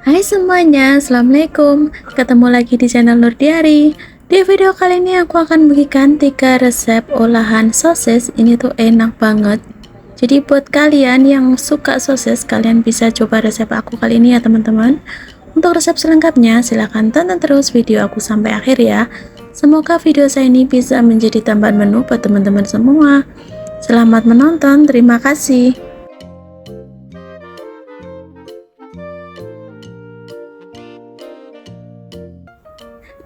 Hai semuanya, Assalamualaikum. Ketemu lagi di channel Nurdiari. Di video kali ini aku akan bagikan 3 resep olahan sosis. Ini tuh enak banget. Jadi buat kalian yang suka sosis, kalian bisa coba resep aku kali ini ya teman-teman. Untuk resep selengkapnya, silahkan tonton terus video aku sampai akhir ya. Semoga video saya ini bisa menjadi tambahan menu buat teman-teman semua. Selamat menonton, terima kasih.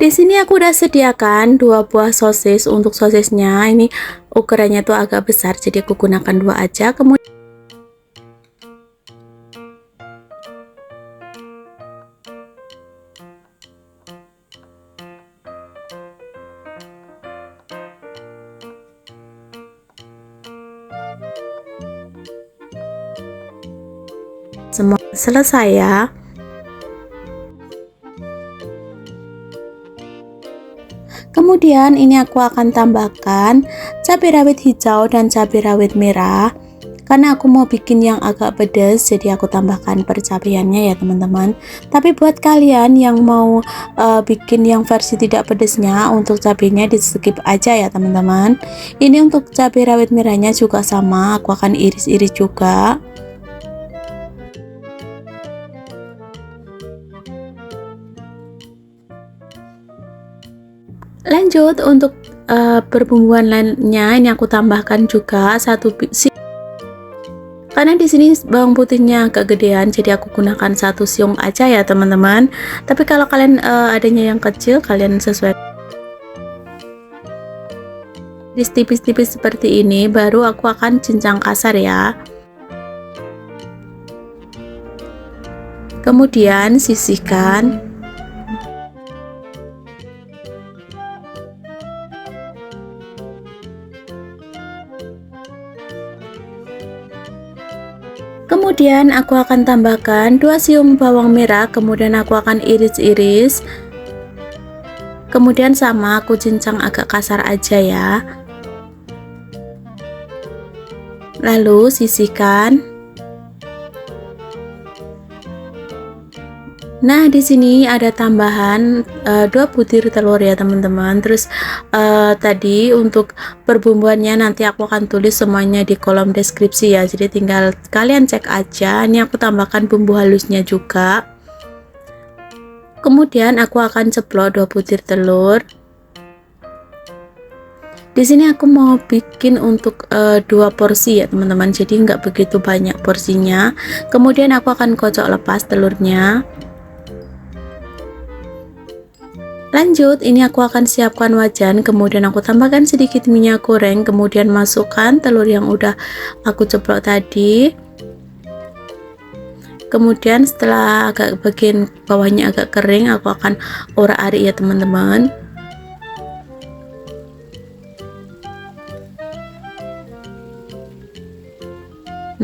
Di sini aku udah sediakan 2 buah sosis. Untuk sosisnya ini ukurannya tuh agak besar, jadi aku gunakan 2 aja. Kemudian semua selesai ya. Kemudian ini aku akan tambahkan cabai rawit hijau dan cabai rawit merah. Karena aku mau bikin yang agak pedas, jadi aku tambahkan percabeannya ya teman-teman. Tapi buat kalian yang mau bikin yang versi tidak pedasnya, untuk cabenya di skip aja ya teman-teman. Ini untuk cabai rawit merahnya juga sama, aku akan iris-iris juga. Lanjut untuk perbumbuan lainnya, ini aku tambahkan juga karena di sini bawang putihnya agak gedean, jadi aku gunakan 1 siung aja ya teman-teman. Tapi kalau kalian adanya yang kecil, kalian sesuai tipis-tipis seperti ini, baru aku akan cincang kasar ya. Kemudian sisihkan. Kemudian aku akan tambahkan 2 siung bawang merah, kemudian aku akan iris-iris. Kemudian sama aku cincang agak kasar aja ya. Lalu sisihkan. Nah, di sini ada tambahan 2 butir telur ya teman-teman. Terus tadi untuk perbumbuannya nanti aku akan tulis semuanya di kolom deskripsi ya. Jadi tinggal kalian cek aja. Ini aku tambahkan bumbu halusnya juga. Kemudian aku akan ceplok 2 butir telur. Di sini aku mau bikin untuk 2 porsi ya teman-teman. Jadi nggak begitu banyak porsinya. Kemudian aku akan kocok lepas telurnya. Lanjut, ini aku akan siapkan wajan, kemudian aku tambahkan sedikit minyak goreng, kemudian masukkan telur yang udah aku ceplok tadi. Kemudian setelah agak bagian bawahnya agak kering, aku akan orak-arik ya teman-teman.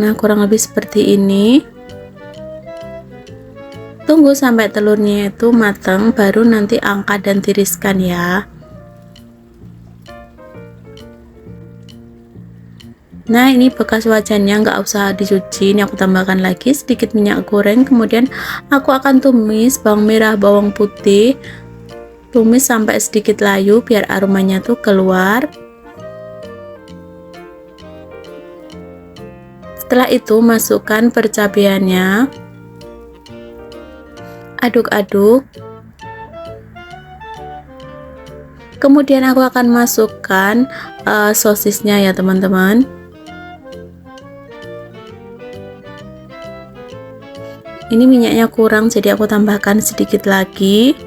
Nah, kurang lebih seperti ini. Tunggu sampai telurnya itu matang, baru nanti angkat dan tiriskan ya. Nah, ini bekas wajannya nggak usah dicuci. Ini aku tambahkan lagi sedikit minyak goreng, kemudian aku akan tumis bawang merah, bawang putih. Tumis sampai sedikit layu biar aromanya tuh keluar. Setelah itu masukkan percabeannya. Aduk-aduk. Kemudian aku akan masukkan sosisnya ya teman-teman. Ini minyaknya kurang, jadi aku tambahkan sedikit lagi.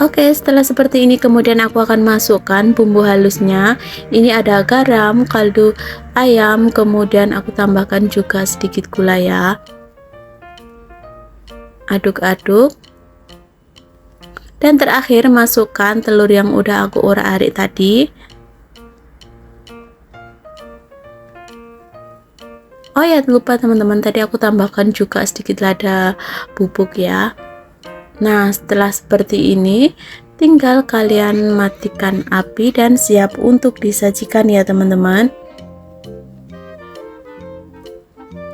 Oke, setelah seperti ini kemudian aku akan masukkan bumbu halusnya. Ini ada garam, kaldu ayam, kemudian aku tambahkan juga sedikit gula ya. Aduk-aduk. Dan terakhir masukkan telur yang udah aku orak-arik tadi. Oh ya, lupa teman-teman, tadi aku tambahkan juga sedikit lada bubuk ya. Nah, setelah seperti ini tinggal kalian matikan api dan siap untuk disajikan ya teman-teman.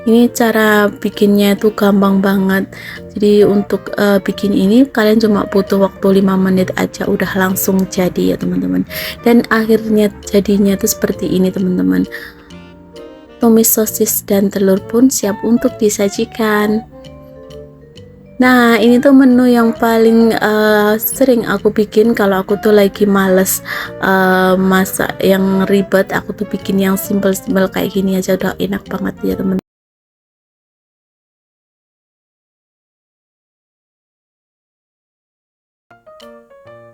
Ini cara bikinnya itu gampang banget. Jadi untuk bikin ini kalian cuma butuh waktu 5 menit aja udah langsung jadi ya teman-teman. Dan akhirnya jadinya tuh seperti ini teman-teman. Tumis sosis dan telur pun siap untuk disajikan. Nah, ini tuh menu yang paling sering aku bikin kalau aku tuh lagi males masak yang ribet. Aku tuh bikin yang simple-simple kayak gini aja udah enak banget ya teman.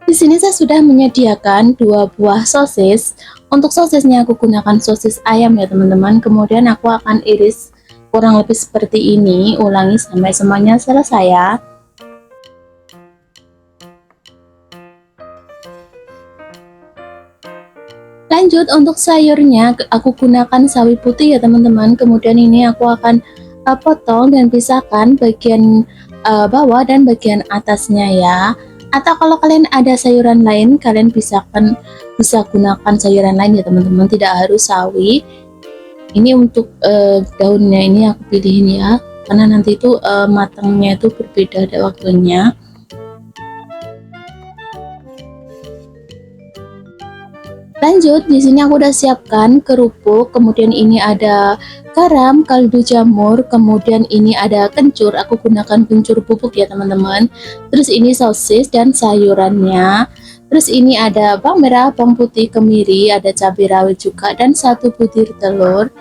Di sini saya sudah menyediakan 2 buah sosis. Untuk sosisnya aku gunakan sosis ayam ya teman-teman. Kemudian aku akan iris kurang lebih seperti ini, ulangi sampai semuanya selesai ya. Lanjut untuk sayurnya aku gunakan sawi putih ya teman-teman. Kemudian ini aku akan potong dan pisahkan bagian bawah dan bagian atasnya ya. Atau kalau kalian ada sayuran lain, kalian bisa gunakan sayuran lain ya teman-teman, tidak harus sawi. Ini untuk daunnya ini aku pilihin ya, karena nanti itu matangnya itu berbeda ada waktunya. Lanjut, di sini aku udah siapkan kerupuk, kemudian ini ada garam, kaldu jamur, kemudian ini ada kencur. Aku gunakan kencur bubuk ya teman-teman. Terus ini sosis dan sayurannya. Terus ini ada bawang merah, bawang putih, kemiri, ada cabai rawit juga, dan 1 butir telur.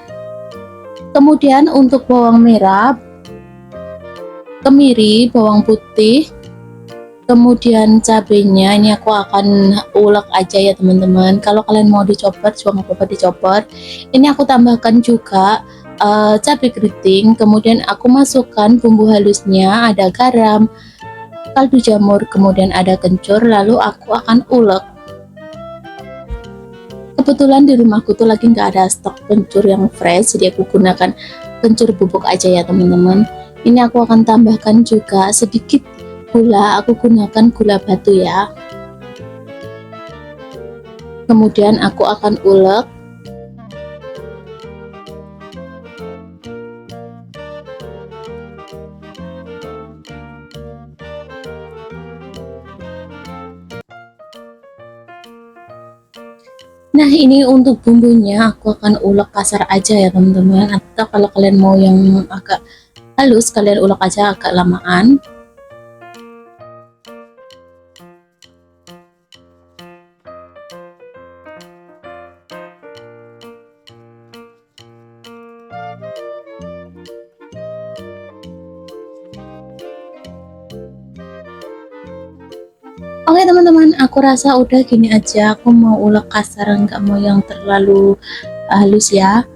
Kemudian untuk bawang merah, kemiri, bawang putih, kemudian cabenya ini aku akan ulek aja ya teman-teman. Kalau kalian mau dicopot juga nggak apa-apa dicopot. Ini aku tambahkan juga cabai keriting, kemudian aku masukkan bumbu halusnya, ada garam, kaldu jamur, kemudian ada kencur, lalu aku akan ulek. Kebetulan di rumahku tuh lagi nggak ada stok kencur yang fresh, jadi aku gunakan kencur bubuk aja ya teman-teman. Ini aku akan tambahkan juga sedikit gula, aku gunakan gula batu ya. Kemudian aku akan ulek. Nah, ini untuk bumbunya aku akan ulek kasar aja ya teman-teman, atau kalau kalian mau yang agak halus kalian ulek aja agak lamaan. Oke teman-teman, aku rasa udah gini aja. Aku mau ulek kasar, nggak mau yang terlalu halus ya.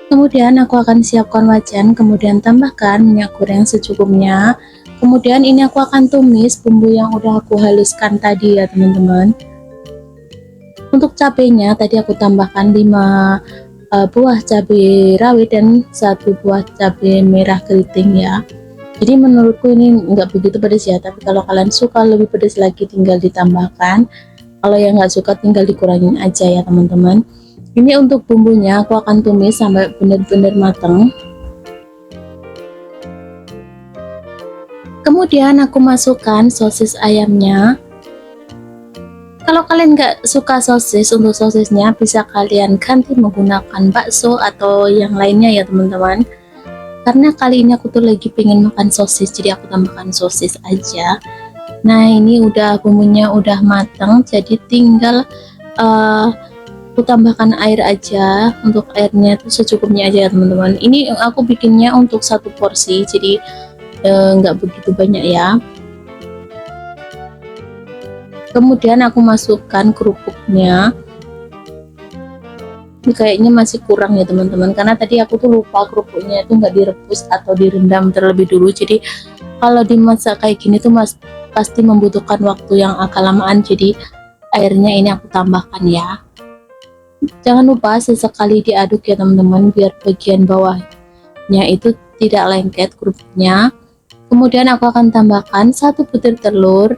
Kemudian aku akan siapkan wajan, kemudian tambahkan minyak goreng secukupnya. Kemudian ini aku akan tumis bumbu yang udah aku haluskan tadi ya teman-teman. Untuk cabenya tadi aku tambahkan 5 buah cabai rawit dan 1 buah cabai merah keriting ya. Jadi menurutku ini nggak begitu pedas ya, tapi kalau kalian suka lebih pedas lagi tinggal ditambahkan. Kalau yang nggak suka tinggal dikurangin aja ya teman-teman. Ini untuk bumbunya aku akan tumis sampai benar-benar matang. Kemudian aku masukkan sosis ayamnya. Kalau kalian nggak suka sosis, untuk sosisnya bisa kalian ganti menggunakan bakso atau yang lainnya ya teman-teman. Karena kali ini aku tuh lagi pengen makan sosis, jadi aku tambahkan sosis aja. Nah, ini udah bumbunya udah matang, jadi tinggal aku tambahkan air aja. Untuk airnya tuh secukupnya aja ya teman-teman. Ini aku bikinnya untuk 1 porsi, jadi nggak begitu banyak ya. Kemudian aku masukkan kerupuknya. Ini kayaknya masih kurang ya teman-teman, karena tadi aku tuh lupa kerupuknya itu nggak direbus atau direndam terlebih dulu. Jadi kalau dimasak kayak gini tuh pasti membutuhkan waktu yang agak lamaan, jadi airnya ini aku tambahkan ya. Jangan lupa sesekali diaduk ya teman-teman, biar bagian bawahnya itu tidak lengket kerupuknya. Kemudian aku akan tambahkan 1 butir telur.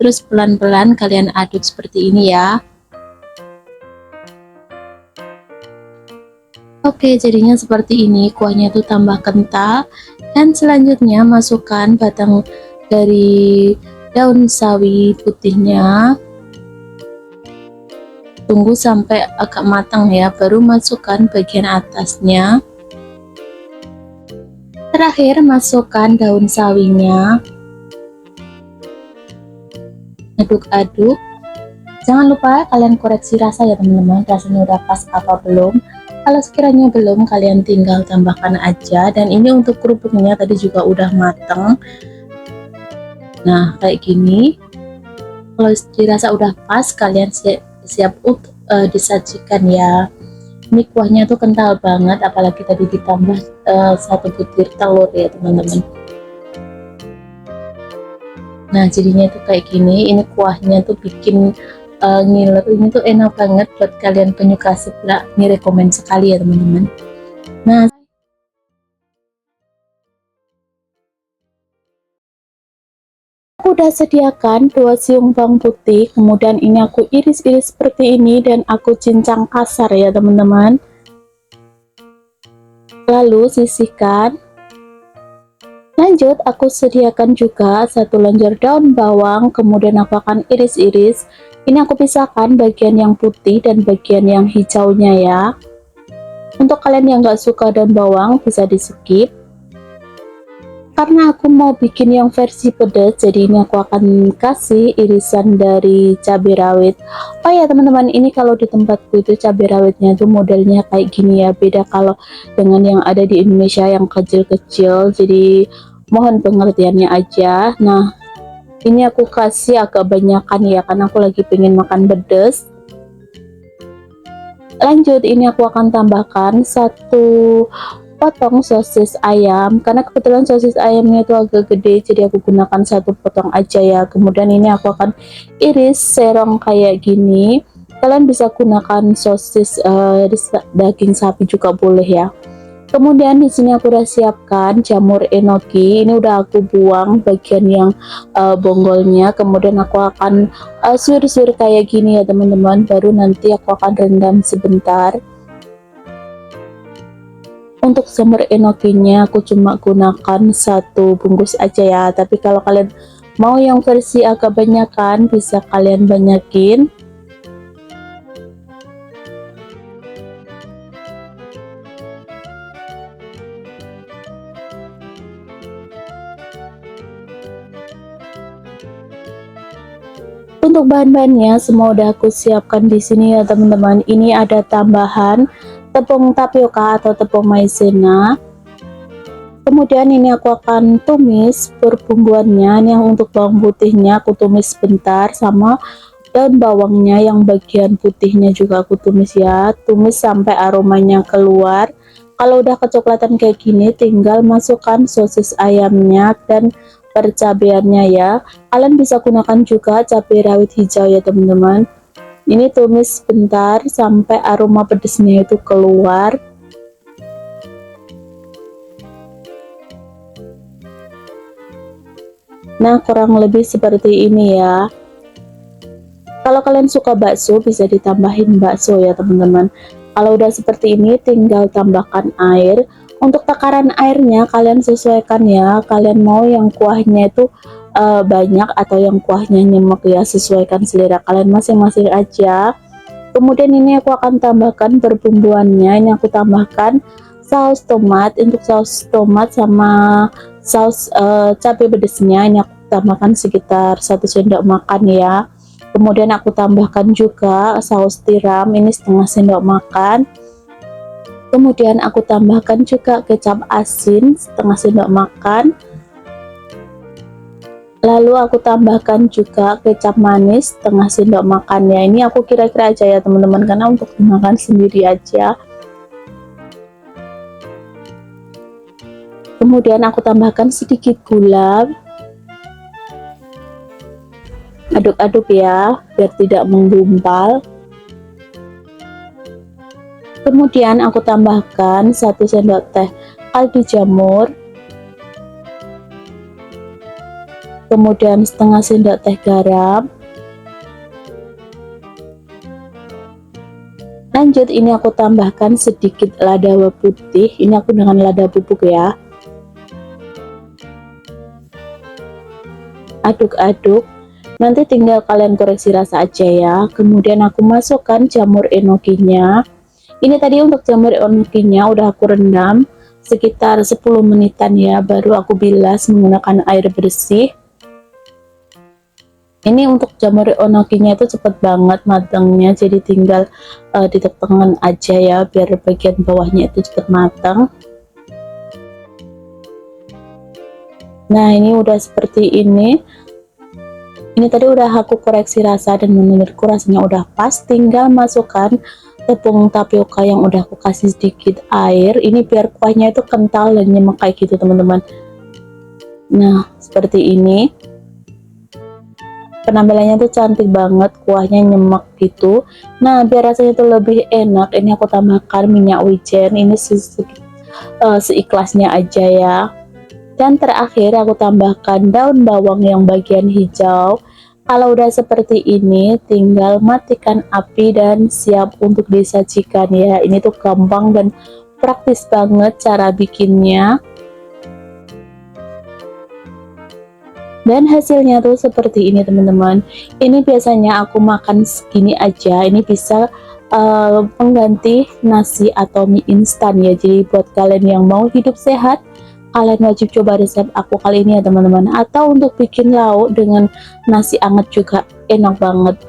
Terus pelan-pelan kalian aduk seperti ini ya. Oke, jadinya seperti ini, kuahnya itu tambah kental. Dan selanjutnya masukkan batang dari daun sawi putihnya. Tunggu sampai agak matang ya, baru masukkan bagian atasnya. Terakhir masukkan daun sawinya. Aduk-aduk. Jangan lupa kalian koreksi rasa ya teman-teman, rasanya udah pas apa belum. Kalau sekiranya belum, kalian tinggal tambahkan aja. Dan ini untuk kerupuknya tadi juga udah mateng. Nah, kayak gini. Kalau dirasa udah pas, kalian siap untuk disajikan ya. Ini kuahnya tuh kental banget, apalagi tadi ditambah 1 butir telur ya teman-teman. Nah, jadinya itu kayak gini. Ini kuahnya tuh bikin ngiler. Ini tuh enak banget buat kalian penyuka seblak. Ini rekomen sekali ya teman-teman. Nah, aku udah sediakan 2 siung bawang putih, kemudian ini aku iris-iris seperti ini dan aku cincang kasar ya teman-teman. Lalu sisihkan. Lanjut, aku sediakan juga 1 lonjor daun bawang, kemudian aku akan iris-iris. Ini aku pisahkan bagian yang putih dan bagian yang hijaunya ya. Untuk kalian yang gak suka daun bawang, bisa di skip. Karena aku mau bikin yang versi pedas, jadi ini aku akan kasih irisan dari cabai rawit. Oh ya teman-teman, ini kalau di tempatku itu cabai rawitnya itu modelnya kayak gini ya, beda kalau dengan yang ada di Indonesia yang kecil-kecil, jadi mohon pengertiannya aja. Nah, ini aku kasih agak banyakan ya, karena aku lagi pengen makan pedas. Lanjut, ini aku akan tambahkan 1 potong sosis ayam, karena kebetulan sosis ayamnya itu agak gede, jadi aku gunakan 1 potong aja ya. Kemudian ini aku akan iris serong kayak gini. Kalian bisa gunakan sosis daging sapi juga boleh ya. Kemudian di sini aku udah siapkan jamur enoki. Ini udah aku buang bagian yang bonggolnya. Kemudian aku akan suir-suir kayak gini ya teman-teman. Baru nanti aku akan rendam sebentar. Untuk jamur enokinya aku cuma gunakan 1 bungkus aja ya. Tapi kalau kalian mau yang versi agak banyakan, bisa kalian banyakin. Untuk bahan-bahannya semua udah aku siapkan di sini ya teman-teman. Ini ada tambahan tepung tapioka atau tepung maizena. Kemudian ini aku akan tumis perbumbuannya. Ini yang untuk bawang putihnya aku tumis sebentar, sama daun bawangnya yang bagian putihnya juga aku tumis ya. Tumis sampai aromanya keluar. Kalau udah kecoklatan kayak gini, tinggal masukkan sosis ayamnya dan percabeannya ya. Kalian bisa gunakan juga cabai rawit hijau ya teman-teman. Ini tumis sebentar sampai aroma pedesnya itu keluar. Nah, kurang lebih seperti ini ya. Kalau kalian suka bakso, bisa ditambahin bakso ya teman-teman. Kalau udah seperti ini, tinggal tambahkan air. Untuk takaran airnya kalian sesuaikan ya. Kalian mau yang kuahnya itu banyak atau yang kuahnya nyemek ya, sesuaikan selera kalian masing-masing aja. Kemudian ini aku akan tambahkan perbumbuannya. Ini aku tambahkan saus tomat. Untuk saus tomat sama saus cabai pedasnya, ini aku tambahkan sekitar 1 sendok makan ya. Kemudian aku tambahkan juga saus tiram, ini setengah sendok makan. Kemudian aku tambahkan juga kecap asin setengah sendok makan. Lalu aku tambahkan juga kecap manis setengah sendok makan ya. Ini aku kira-kira aja ya teman-teman, karena untuk dimakan sendiri aja. Kemudian aku tambahkan sedikit gula. Aduk-aduk ya, biar tidak menggumpal. Kemudian aku tambahkan 1 sendok teh kaldu jamur. kemudian setengah sendok teh garam. Lanjut, ini aku tambahkan sedikit lada putih, ini aku dengan lada bubuk ya. Aduk-aduk, nanti tinggal kalian koreksi rasa aja ya. Kemudian aku masukkan jamur enokinya. Ini tadi untuk jamur enokinya udah aku rendam sekitar 10 menitan ya, baru aku bilas menggunakan air bersih. Ini untuk jamur enokinya itu cepet banget matangnya, jadi tinggal ditekan aja ya biar bagian bawahnya itu cepet matang. Nah, ini udah seperti ini. Ini tadi udah aku koreksi rasa dan menurutku rasanya udah pas. Tinggal masukkan tepung tapioka yang udah aku kasih sedikit air. Ini biar kuahnya itu kental dan nyemek kayak gitu teman-teman. Nah, seperti ini. Penampilannya tuh cantik banget, kuahnya nyemek gitu. Nah, biar rasanya tuh lebih enak, ini aku tambahkan minyak wijen. Ini seikhlasnya aja ya. Dan terakhir aku tambahkan daun bawang yang bagian hijau. Kalau udah seperti ini, tinggal matikan api dan siap untuk disajikan ya. Ini tuh gampang dan praktis banget cara bikinnya. Dan hasilnya tuh seperti ini teman-teman. Ini biasanya aku makan segini aja. Ini bisa pengganti nasi atau mie instan ya. Jadi buat kalian yang mau hidup sehat, kalian wajib coba resep aku kali ini ya teman-teman. Atau untuk bikin lauk dengan nasi anget juga enak banget.